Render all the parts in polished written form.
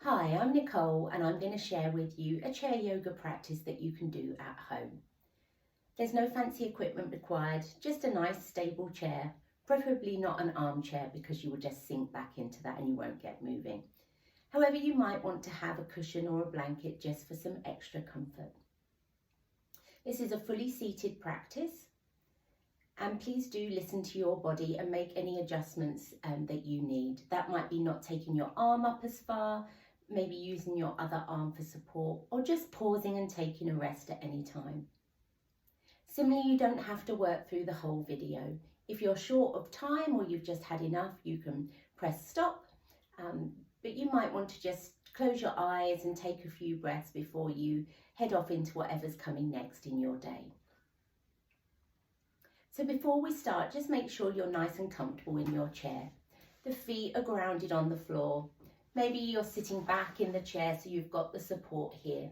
Hi, I'm Nicole and I'm going to share with you a chair yoga practice that you can do at home. There's no fancy equipment required, just a nice stable chair, preferably not an armchair because you will just sink back into that and you won't get moving. However, you might want to have a cushion or a blanket just for some extra comfort. This is a fully seated practice, and please do listen to your body and make any adjustments that you need. That might be not taking your arm up as far, maybe using your other arm for support, or just pausing and taking a rest at any time. Similarly, you don't have to work through the whole video. If you're short of time or you've just had enough, you can press stop, but you might want to just close your eyes and take a few breaths before you head off into whatever's coming next in your day. So before we start, just make sure you're nice and comfortable in your chair. The feet are grounded on the floor. Maybe you're sitting back in the chair so you've got the support here.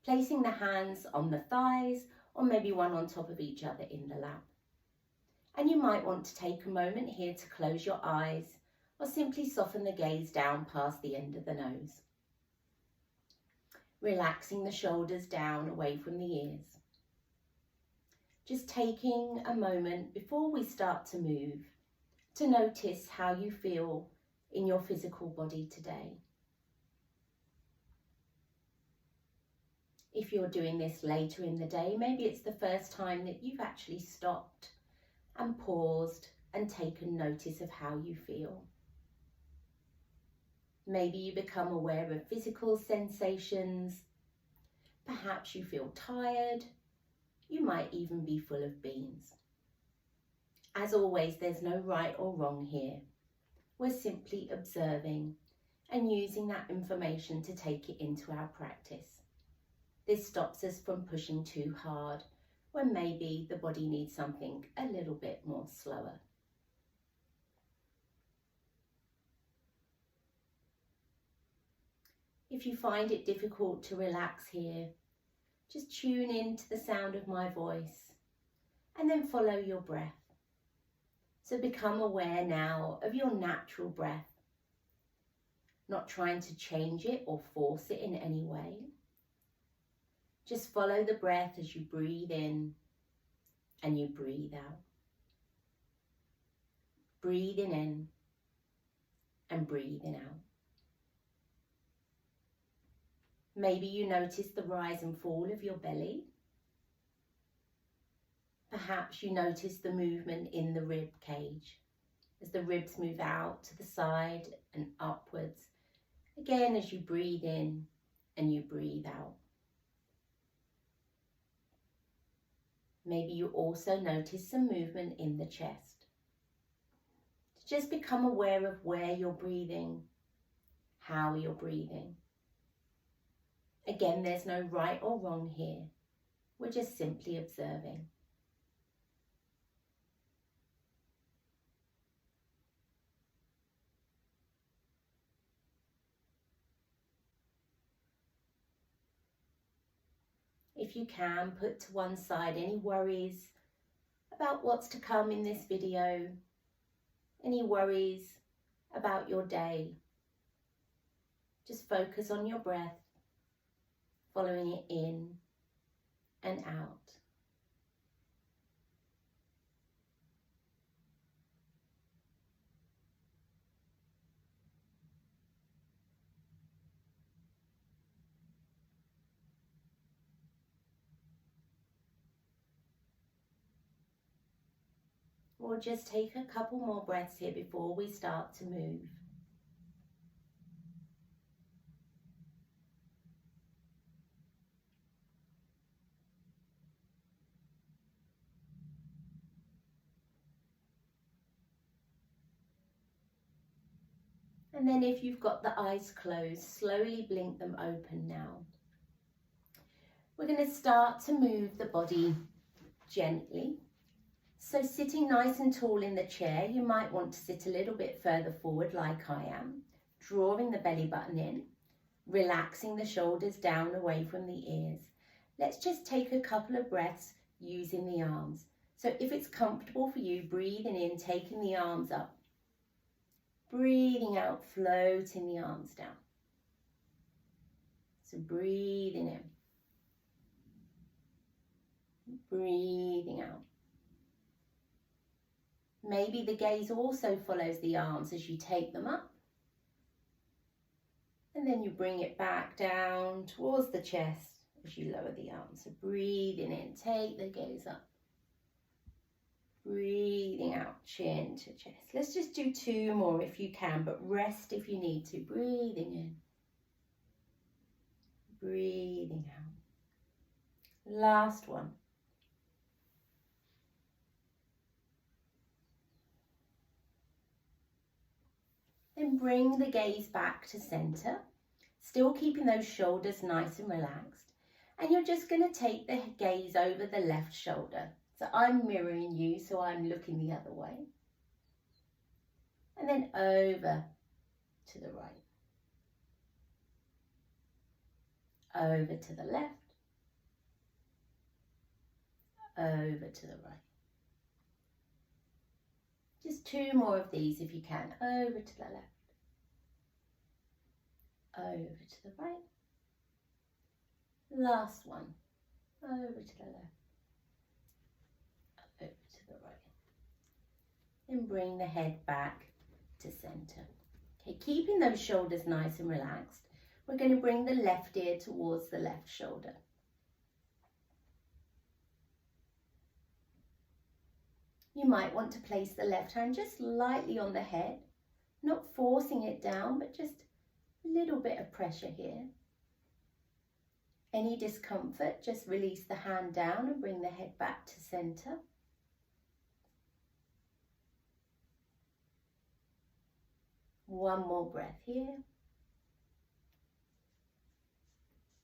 Placing the hands on the thighs or maybe one on top of each other in the lap. And you might want to take a moment here to close your eyes or simply soften the gaze down past the end of the nose. Relaxing the shoulders down away from the ears. Just taking a moment before we start to move to notice how you feel in your physical body today. If you're doing this later in the day, maybe it's the first time that you've actually stopped and paused and taken notice of how you feel. Maybe you become aware of physical sensations. Perhaps you feel tired. You might even be full of beans. As always, there's no right or wrong here. We're simply observing and using that information to take it into our practice. This stops us from pushing too hard when maybe the body needs something a little bit more slower. If you find it difficult to relax here, just tune in to the sound of my voice and then follow your breath. So become aware now of your natural breath, not trying to change it or force it in any way. Just follow the breath as you breathe in and you breathe out. Breathing in and breathing out. Maybe you notice the rise and fall of your belly. Perhaps you notice the movement in the rib cage as the ribs move out to the side and upwards. Again, as you breathe in and you breathe out. Maybe you also notice some movement in the chest. Just become aware of where you're breathing, how you're breathing. Again, there's no right or wrong here. We're just simply observing. If you can, put to one side any worries about what's to come in this video, any worries about your day. Just focus on your breath, following it in and out. Or just take a couple more breaths here before we start to move. And then if you've got the eyes closed, slowly blink them open now. We're going to start to move the body gently. So sitting nice and tall in the chair, you might want to sit a little bit further forward like I am, drawing the belly button in, relaxing the shoulders down away from the ears. Let's just take a couple of breaths using the arms. So if it's comfortable for you, breathing in, taking the arms up. Breathing out, floating the arms down. So breathing in, breathing out. Maybe the gaze also follows the arms as you take them up. And then you bring it back down towards the chest as you lower the arms. So breathing in, take the gaze up. Breathing out, chin to chest. Let's just do 2 more if you can, but rest if you need to. Breathing in. Breathing out. Last one. Then bring the gaze back to center, still keeping those shoulders nice and relaxed. And you're just going to take the gaze over the left shoulder. So I'm mirroring you, so I'm looking the other way. And then over to the right. Over to the left. Over to the right. Just 2 more of these if you can. Over to the left. Over to the right. Last one. Over to the left. Over to the right. Then bring the head back to center. Okay, keeping those shoulders nice and relaxed, we're going to bring the left ear towards the left shoulder. You might want to place the left hand just lightly on the head, not forcing it down, but just a little bit of pressure here. Any discomfort, just release the hand down and bring the head back to center. One more breath here.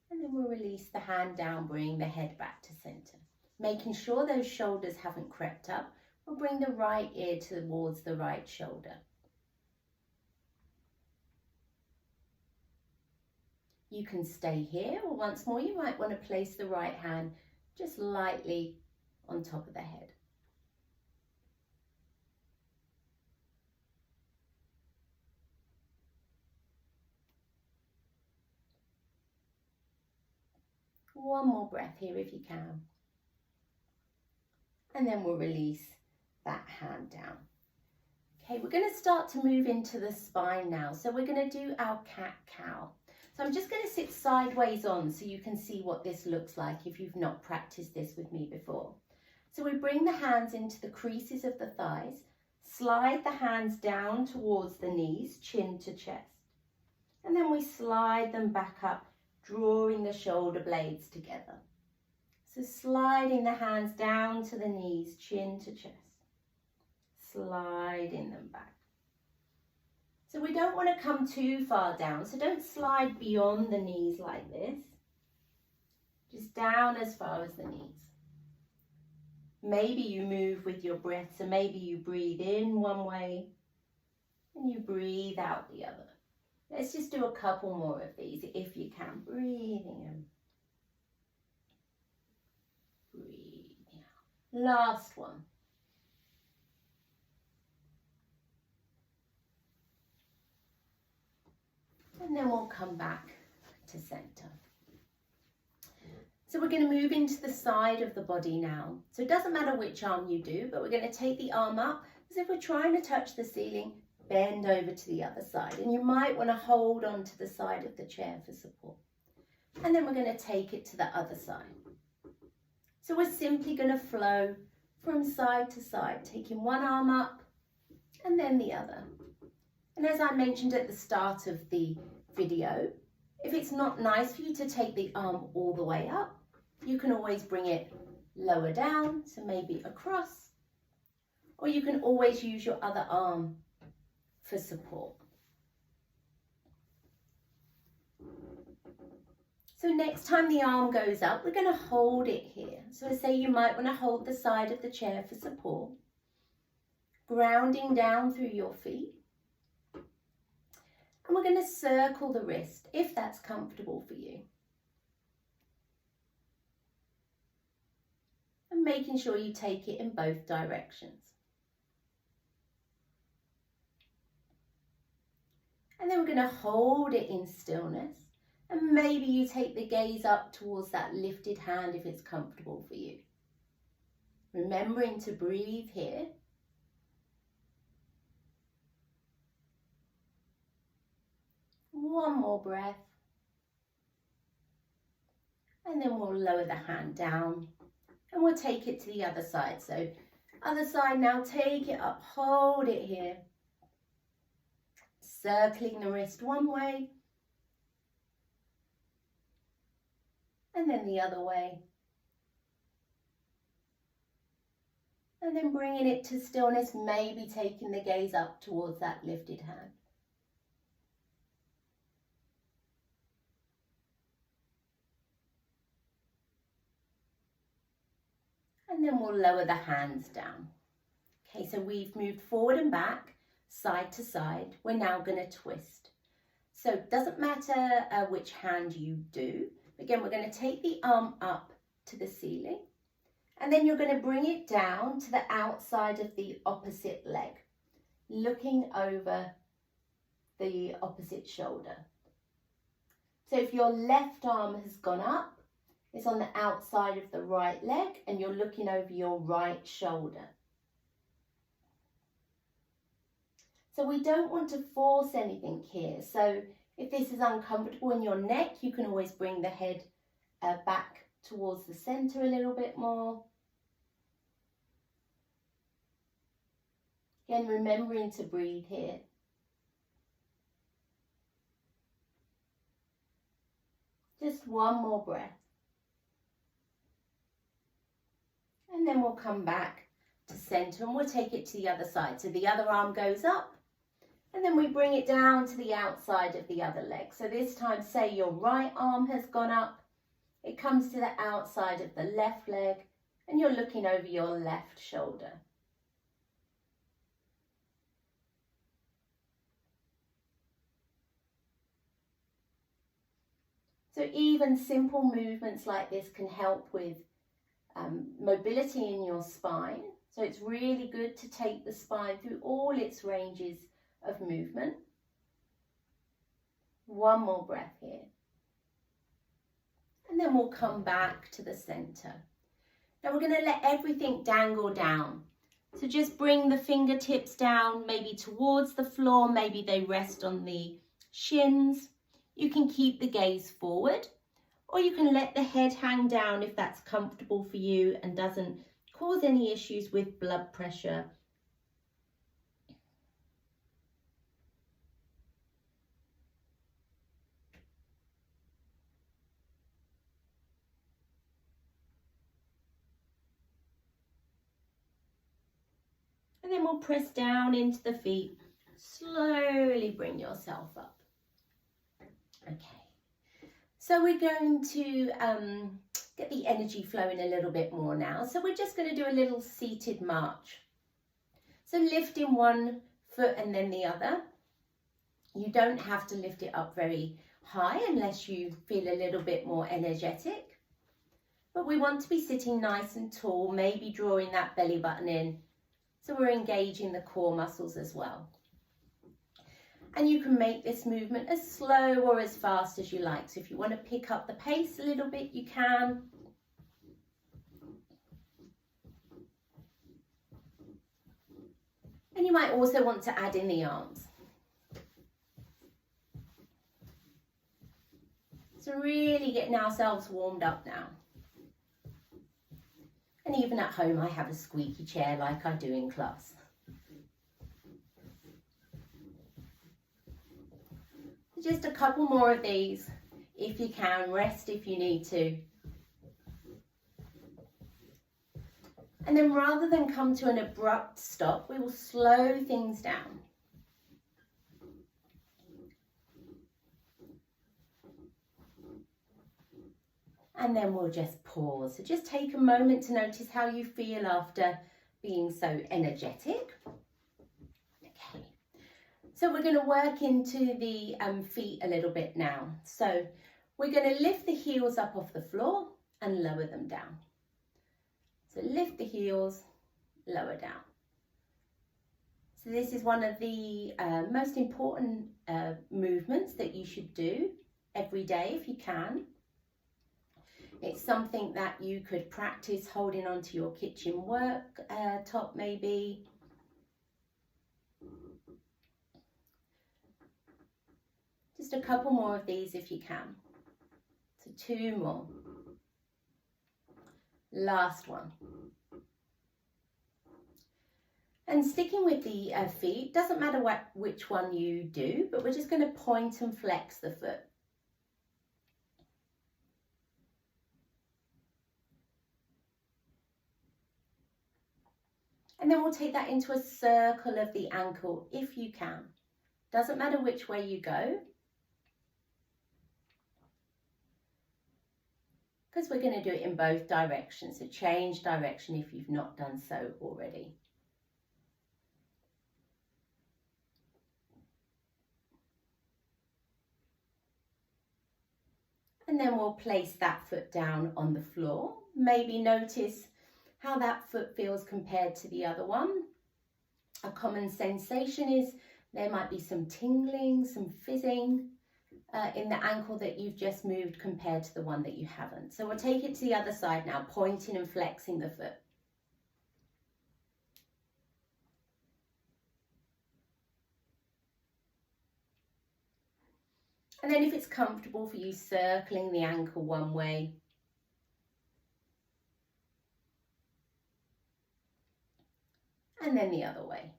And then we'll release the hand down, bring the head back to center. Making sure those shoulders haven't crept up. We'll bring the right ear towards the right shoulder. You can stay here, or once more you might want to place the right hand just lightly on top of the head. One more breath here if you can. And then we'll release that hand down. Okay, we're going to start to move into the spine now. So we're going to do our cat-cow. So I'm just going to sit sideways on so you can see what this looks like if you've not practiced this with me before. So we bring the hands into the creases of the thighs, slide the hands down towards the knees, chin to chest. And then we slide them back up, drawing the shoulder blades together. So sliding the hands down to the knees, chin to chest. Sliding them back. So we don't want to come too far down, so don't slide beyond the knees like this. Just down as far as the knees. Maybe you move with your breath, so maybe you breathe in one way and you breathe out the other. Let's just do a couple more of these if you can. Breathing in. Breathing out. Last one. And then we'll come back to center. So we're going to move into the side of the body now. So it doesn't matter which arm you do, but we're going to take the arm up as if we're trying to touch the ceiling, bend over to the other side. And you might want to hold on to the side of the chair for support. And then we're going to take it to the other side. So we're simply going to flow from side to side, taking one arm up and then the other. And as I mentioned at the start of the video, if it's not nice for you to take the arm all the way up, you can always bring it lower down, so maybe across, or you can always use your other arm for support. So next time the arm goes up, we're going to hold it here. So say you might want to hold the side of the chair for support, grounding down through your feet. And we're going to circle the wrist, if that's comfortable for you. And making sure you take it in both directions. And then we're going to hold it in stillness And maybe you take the gaze up towards that lifted hand if it's comfortable for you. Remembering to breathe here. One more breath. And then we'll lower the hand down and we'll take it to the other side. So other side now, take it up, hold it here. Circling the wrist one way and then the other way. And then bringing it to stillness, maybe taking the gaze up towards that lifted hand. And then we'll lower the hands down. Okay, so we've moved forward and back, side to side. We're now going to twist. So it doesn't matter which hand you do. Again, we're going to take the arm up to the ceiling. And then you're going to bring it down to the outside of the opposite leg, looking over the opposite shoulder. So if your left arm has gone up, it's on the outside of the right leg and you're looking over your right shoulder. So we don't want to force anything here. So if this is uncomfortable in your neck, you can always bring the head back towards the center a little bit more. Again, remembering to breathe here. Just one more breath. And then we'll come back to center and we'll take it to the other side. So the other arm goes up and then we bring it down to the outside of the other leg. So this time, say your right arm has gone up, it comes to the outside of the left leg and you're looking over your left shoulder. So even simple movements like this can help with mobility in your spine. So it's really good to take the spine through all its ranges of movement. One more breath here. And then we'll come back to the center. Now we're going to let everything dangle down. So just bring the fingertips down, maybe towards the floor, maybe they rest on the shins. You can keep the gaze forward, or you can let the head hang down if that's comfortable for you and doesn't cause any issues with blood pressure. And then we'll press down into the feet. Slowly bring yourself up. Okay. So we're going to get the energy flowing a little bit more now. So we're just going to do a little seated march. So lifting one foot and then the other. You don't have to lift it up very high unless you feel a little bit more energetic. But we want to be sitting nice and tall, maybe drawing that belly button in. So we're engaging the core muscles as well. And you can make this movement as slow or as fast as you like. So if you want to pick up the pace a little bit, you can. And you might also want to add in the arms. So really getting ourselves warmed up now. And even at home, I have a squeaky chair like I do in class. Just a couple more of these, if you can, rest if you need to. And then rather than come to an abrupt stop, we will slow things down. And then we'll just pause. So just take a moment to notice how you feel after being so energetic. Okay. So we're going to work into the feet a little bit now. So we're going to lift the heels up off the floor and lower them down. So lift the heels, lower down. So this is one of the most important movements that you should do every day if you can. It's something that you could practice holding onto your kitchen work top maybe. Just a couple more of these if you can. So 2 more. Last one. And sticking with the feet, doesn't matter which one you do, but we're just going to point and flex the foot. And then we'll take that into a circle of the ankle if you can. Doesn't matter which way you go, because we're going to do it in both directions. So change direction if you've not done so already. And then we'll place that foot down on the floor. Maybe notice how that foot feels compared to the other one. A common sensation is there might be some tingling, some fizzing in the ankle that you've just moved compared to the one that you haven't. So we'll take it to the other side now, pointing and flexing the foot. And then if it's comfortable for you, circling the ankle one way. And then the other way.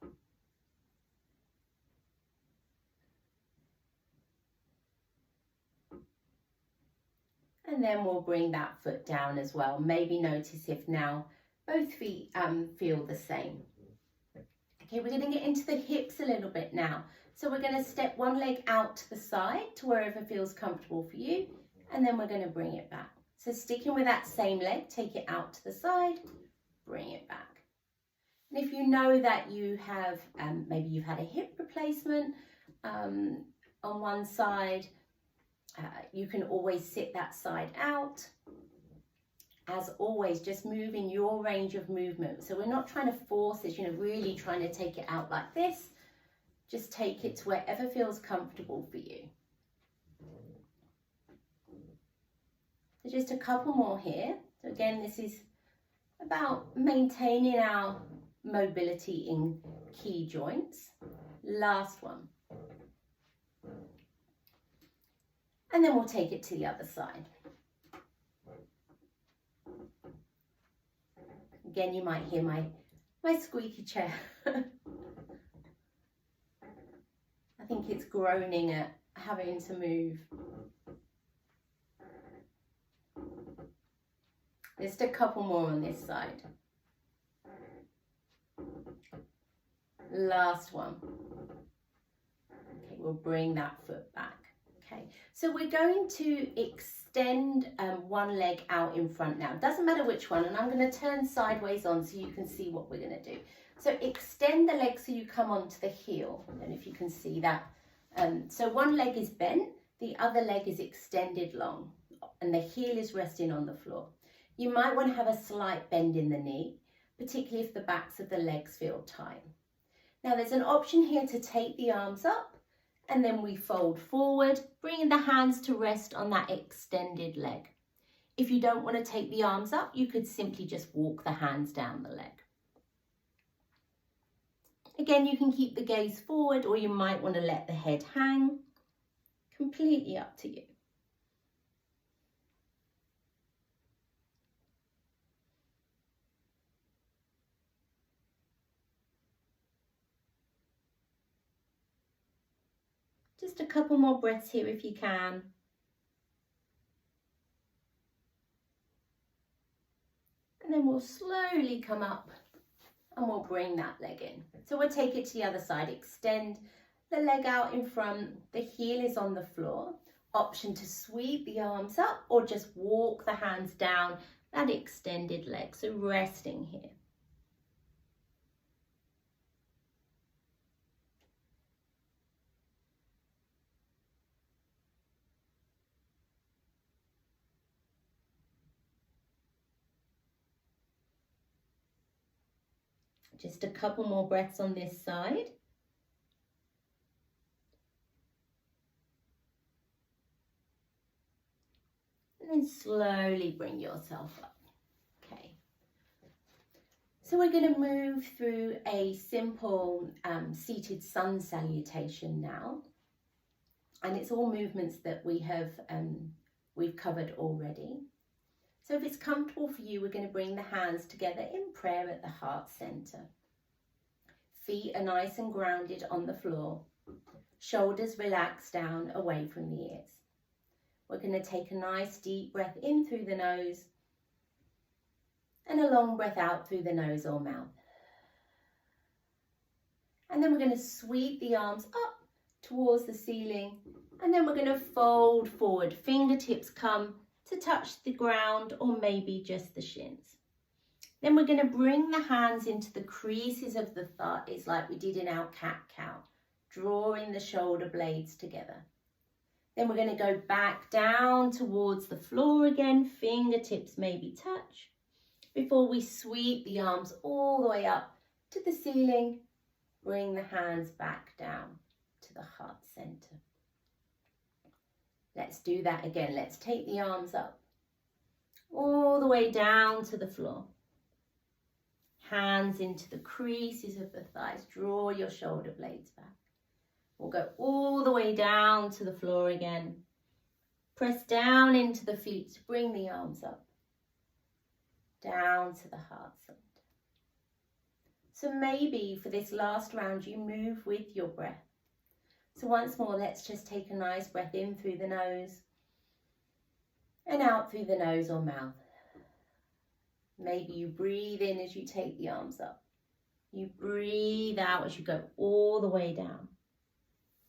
And then we'll bring that foot down as well. Maybe notice if now both feet feel the same. Okay, we're going to get into the hips a little bit now. So we're going to step one leg out to the side to wherever feels comfortable for you. And then we're going to bring it back. So sticking with that same leg, take it out to the side, bring it back. And if you know that you have, maybe you've had a hip replacement on one side, you can always sit that side out. As always, just move in your range of movement. So we're not trying to force this, really trying to take it out like this. Just take it to wherever feels comfortable for you. So just a couple more here. So again, this is about maintaining our mobility in key joints. Last one. And then we'll take it to the other side. Again, you might hear my squeaky chair. I think it's groaning at having to move. Just a couple more on this side. Last one. Okay, we'll bring that foot back. Okay, so we're going to extend one leg out in front now. Doesn't matter which one, and I'm going to turn sideways on so you can see what we're going to do. So extend the leg so you come onto the heel. I don't know if you can see that. So one leg is bent, the other leg is extended long, and the heel is resting on the floor. You might want to have a slight bend in the knee, particularly if the backs of the legs feel tight. Now there's an option here to take the arms up, and then we fold forward, bringing the hands to rest on that extended leg. If you don't want to take the arms up, you could simply just walk the hands down the leg. Again, you can keep the gaze forward, or you might want to let the head hang. Completely up to you. Just a couple more breaths here if you can. And then we'll slowly come up and we'll bring that leg in. So we'll take it to the other side, extend the leg out in front, the heel is on the floor. Option to sweep the arms up or just walk the hands down that extended leg, so resting here. Just a couple more breaths on this side. then slowly bring yourself up. Okay. So we're going to move through a simple seated sun salutation now. And it's all movements that we've covered already. So if it's comfortable for you, we're going to bring the hands together in prayer at the heart center. Feet are nice and grounded on the floor. Shoulders relaxed down away from the ears. We're going to take a nice deep breath in through the nose and a long breath out through the nose or mouth. And then we're going to sweep the arms up towards the ceiling, and then we're going to fold forward. Fingertips come to touch the ground or maybe just the shins. Then we're going to bring the hands into the creases of the thighs like we did in our cat-cow, drawing the shoulder blades together. Then we're going to go back down towards the floor again, fingertips maybe touch, before we sweep the arms all the way up to the ceiling, bring the hands back down to the heart center. Let's do that again. Let's take the arms up all the way down to the floor. Hands into the creases of the thighs. Draw your shoulder blades back. We'll go all the way down to the floor again. Press down into the feet to bring the arms up. Down to the heart center. So maybe for this last round you move with your breath. So once more, let's just take a nice breath in through the nose and out through the nose or mouth. Maybe you breathe in as you take the arms up. You breathe out as you go all the way down.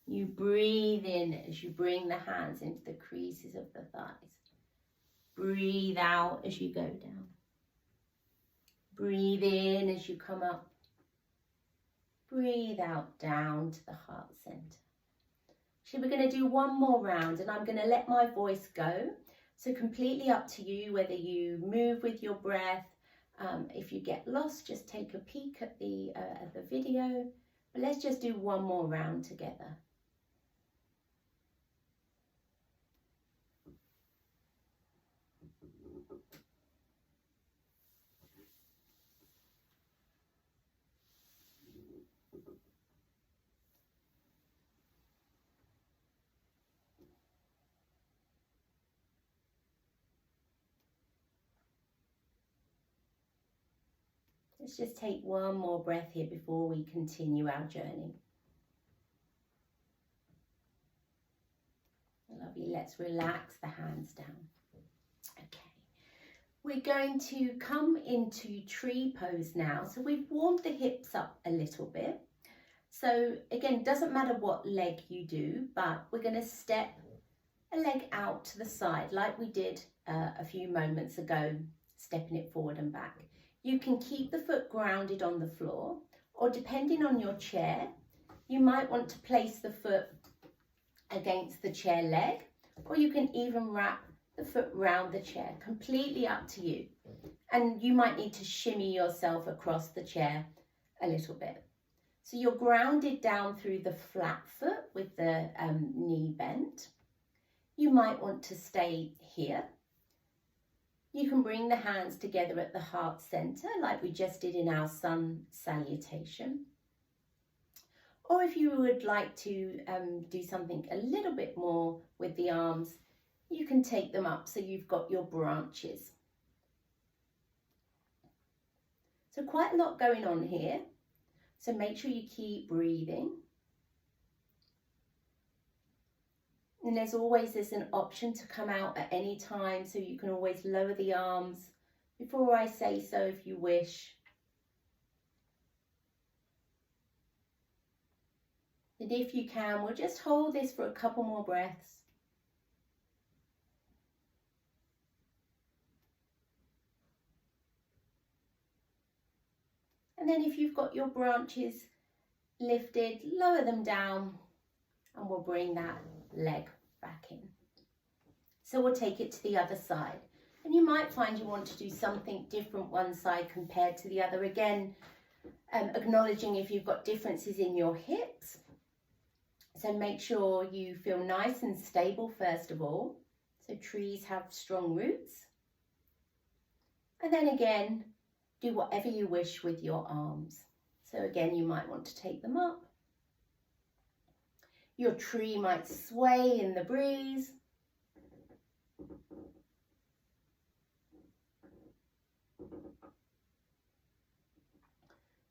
You breathe in as you bring the hands into the creases of the thighs. Breathe out as you go down. Breathe in as you come up. Breathe out down to the heart center. So we're going to do one more round and I'm going to let my voice go. So completely up to you whether you move with your breath. If you get lost, just take a peek at the video. But let's just do one more round together. Let's just take one more breath here before we continue our journey. Lovely, let's relax the hands down. Okay, we're going to come into tree pose now. So we've warmed the hips up a little bit. So again, doesn't matter what leg you do, but we're going to step a leg out to the side like we did a few moments ago, stepping it forward and back. You can keep the foot grounded on the floor, or depending on your chair, you might want to place the foot against the chair leg, or you can even wrap the foot round the chair, completely up to you. And you might need to shimmy yourself across the chair a little bit. So you're grounded down through the flat foot with the knee bent. You might want to stay here. You can bring the hands together at the heart center like we just did in our sun salutation. Or if you would like to do something a little bit more with the arms, you can take them up so you've got your branches. So quite a lot going on here. So make sure you keep breathing. And there's an option to come out at any time, so you can always lower the arms before I say so if you wish. And if you can, we'll just hold this for a couple more breaths. And then if you've got your branches lifted, lower them down and we'll bring that leg back in. So we'll take it to the other side. And you might find you want to do something different one side compared to the other. Again, acknowledging if you've got differences in your hips. So make sure you feel nice and stable first of all. So trees have strong roots. And then again, do whatever you wish with your arms. So again, you might want to take them up. Your tree might sway in the breeze.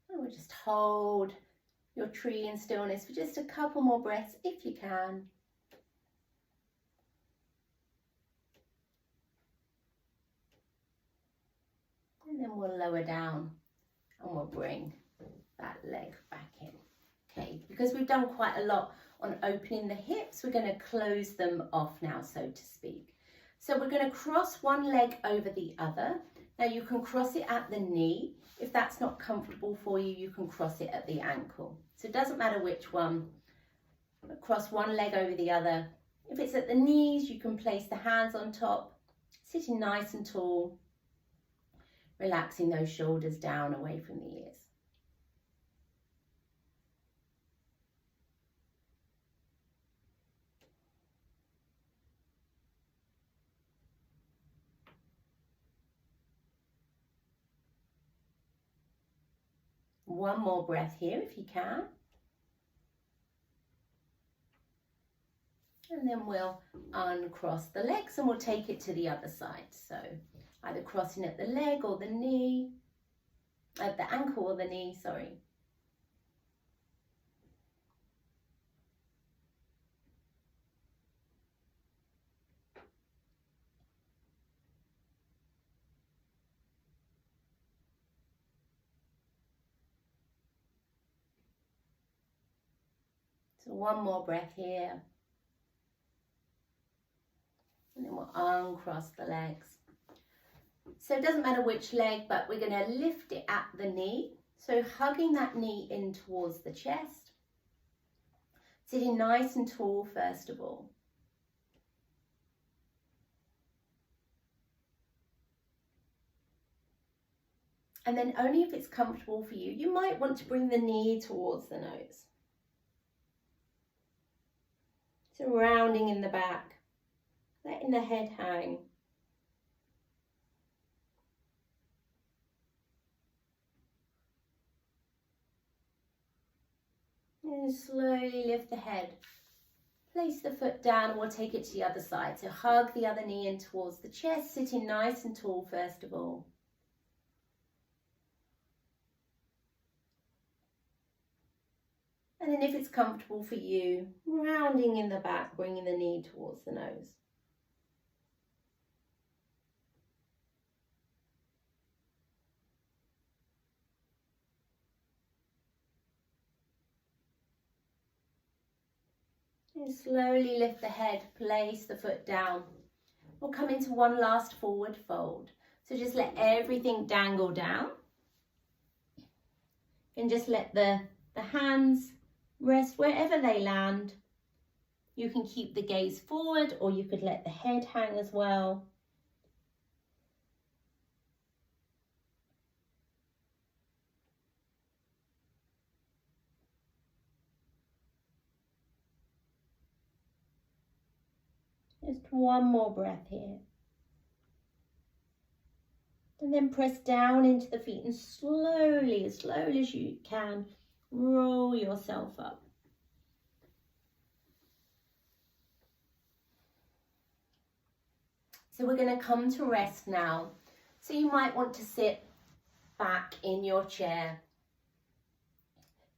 And we'll just hold your tree in stillness for just a couple more breaths if you can. And then we'll lower down and we'll bring that leg back in. Okay, because we've done quite a lot on opening the hips, we're going to close them off now, so to speak. So we're going to cross one leg over the other. Now you can cross it at the knee. If that's not comfortable for you, you can cross it at the ankle. So it doesn't matter which one. Cross one leg over the other. If it's at the knees, you can place the hands on top, sitting nice and tall, relaxing those shoulders down away from the ears. One more breath here if you can. And then we'll uncross the legs and we'll take it to the other side. So either crossing at the leg or the knee, at the ankle or the knee, sorry. So one more breath here. And then we'll uncross the legs. So it doesn't matter which leg, but we're going to lift it at the knee. So hugging that knee in towards the chest. Sitting nice and tall first of all. And then only if it's comfortable for you, you might want to bring the knee towards the nose. So rounding in the back, letting the head hang. And slowly lift the head. Place the foot down and we'll take it to the other side. So hug the other knee in towards the chest, sitting nice and tall first of all. And then if it's comfortable for you, rounding in the back, bringing the knee towards the nose. And slowly lift the head, place the foot down. We'll come into one last forward fold. So just let everything dangle down. And just let the hands rest wherever they land. You can keep the gaze forward or you could let the head hang as well. Just one more breath here. And then press down into the feet and slowly, as slowly as you can, roll yourself up. So we're going to come to rest now. So you might want to sit back in your chair.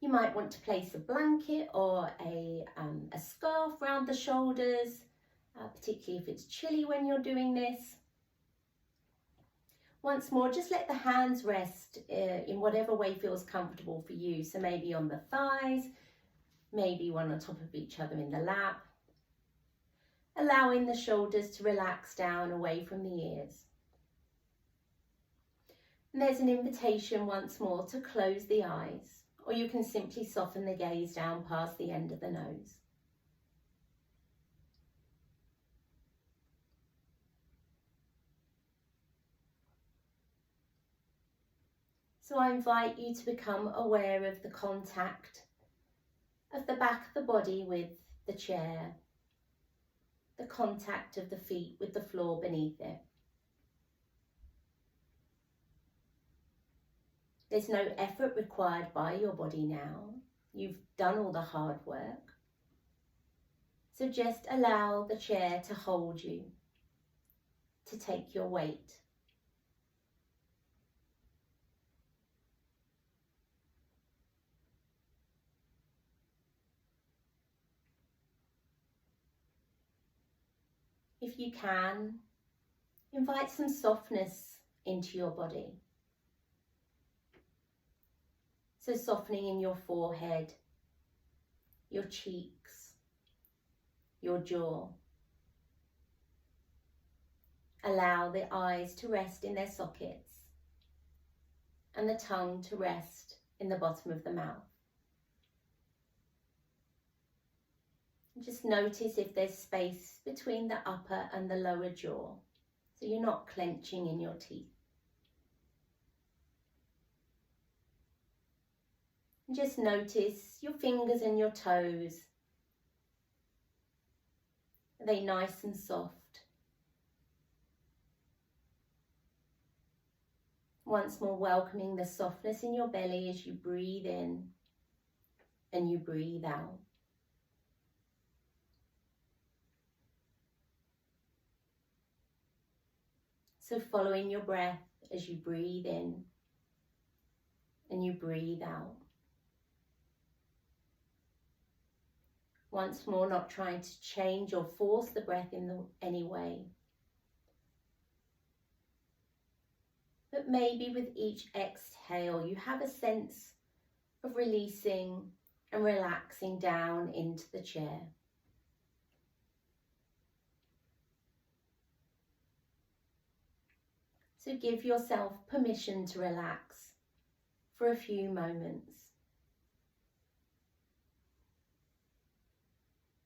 You might want to place a blanket or a scarf around the shoulders, particularly if it's chilly when you're doing this. Once more, just let the hands rest in whatever way feels comfortable for you. So maybe on the thighs, maybe one on top of each other in the lap. Allowing the shoulders to relax down away from the ears. And there's an invitation once more to close the eyes, or you can simply soften the gaze down past the end of the nose. So I invite you to become aware of the contact of the back of the body with the chair. the contact of the feet with the floor beneath it. There's no effort required by your body now. You've done all the hard work. So just allow the chair to hold you, to take your weight. If you can, invite some softness into your body. So softening in your forehead, your cheeks, your jaw. Allow the eyes to rest in their sockets and the tongue to rest in the bottom of the mouth. Just notice if there's space between the upper and the lower jaw, so you're not clenching in your teeth. And just notice your fingers and your toes. Are they nice and soft? Once more, welcoming the softness in your belly as you breathe in and you breathe out. So following your breath as you breathe in and you breathe out. Once more, not trying to change or force the breath in any way. But maybe with each exhale, you have a sense of releasing and relaxing down into the chair. So give yourself permission to relax for a few moments.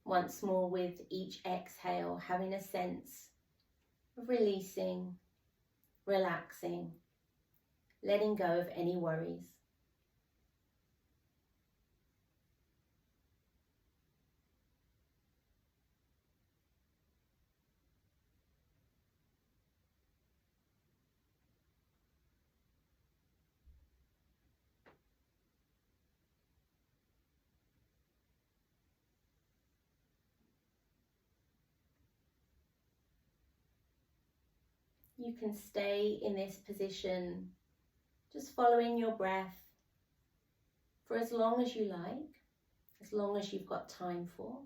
Once more, with each exhale, having a sense of releasing, relaxing, letting go of any worries. You can stay in this position, just following your breath for as long as you like, as long as you've got time for.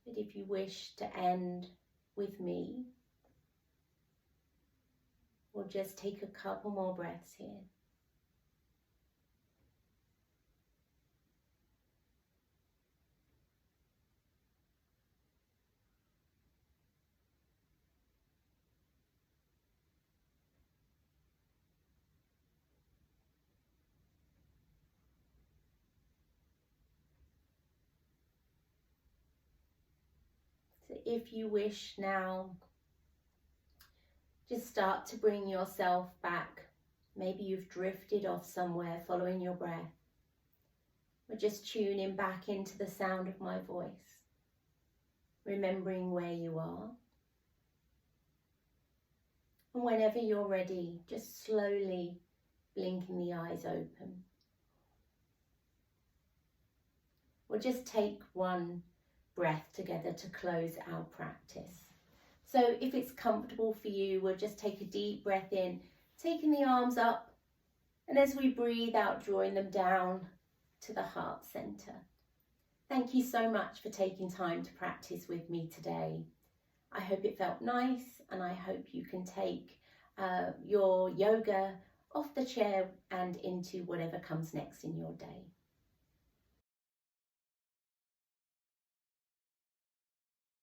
But if you wish to end with me, we'll just take a couple more breaths here. So if you wish now, just start to bring yourself back. Maybe you've drifted off somewhere following your breath. Or just tuning back into the sound of my voice, remembering where you are. And whenever you're ready, just slowly blinking the eyes open. We'll just take one breath together to close our practice. So if it's comfortable for you, we'll just take a deep breath in, taking the arms up, and as we breathe out, drawing them down to the heart center. Thank you so much for taking time to practice with me today. I hope it felt nice, and I hope you can take your yoga off the chair and into whatever comes next in your day.